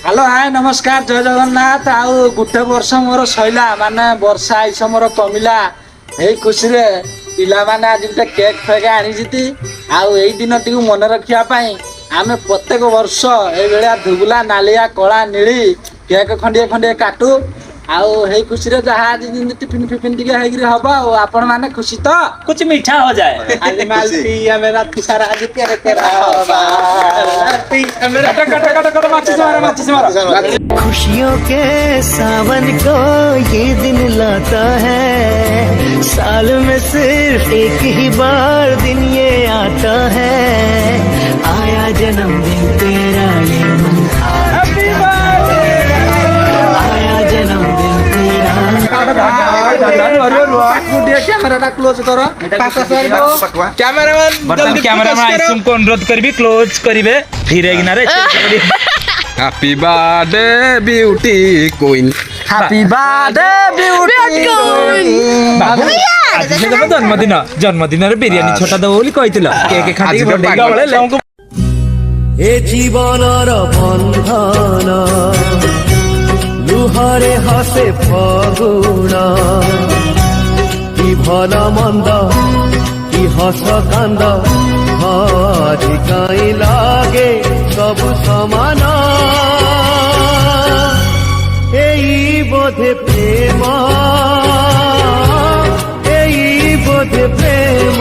Hello hi নমস্কার জয় জগন্নাথ। আউ গোটে বর্ষ মোর সইলা মানে বর্ষা আইস মোর কমিলা এই খুশিরে পিলাମାନେ আজ গোটে কেক ফেক আনিছিতি। আউ এই দিনটি মনে রখিয়া পাই ଆମେ ପ୍ରତ୍ୟେକ ବର୍ଷ ଏଇଭଳିଆ ଧୁବୁଲା ନାଲିଆ କଳା ନୀଳି କେକ୍ ଖଣ୍ଡିଏ ଖଣ୍ଡିଏ କାଟୁ। ଆଉ ହେଇ ଖୁସିରେ ଯାହା ଆଜି ଯେମିତି ଟିଫିନ ଫିଫିନ ଟିକେ ହେଇକିରି ହବ। ଆଉ ଆପଣ ମାନେ ଖୁସି ତ? कुछ मीठा हो जाए। ଆଜି ମାଲତି ଆମେ ରାତି ସାରା ଆଜି ତେରେ ତେରା ହବା। ରାତି ଆମେ ମାଚିସ ମାର। खुशियों के सावन को ये दिन लाता है, साल में सिर्फ एक ही बार दिन ये आता है। आया जन्मदिन तेरा ये मन आया जन्मदिन तेरा। କ୍ୟାମେରାଟା କ୍ଲୋଜ କର। बर्तन कैमरामैन आइसुम को अनुरोध करबी क्लोज करिवे धीरे गिनारे happy birthday beauty queen. Happy birthday beauty आज से जन्मदिन जन्मदिन रे बिरयानी छोटा दो बोली कहितिलो केक खाटी बर्थडे गळे लेमको ए जीवनर बंधन लुहरे हसे फगुण कि भल मंद कि हस कांद आजी काई लागे सब समान एई बोधे प्रेम एई बोधे प्रेम।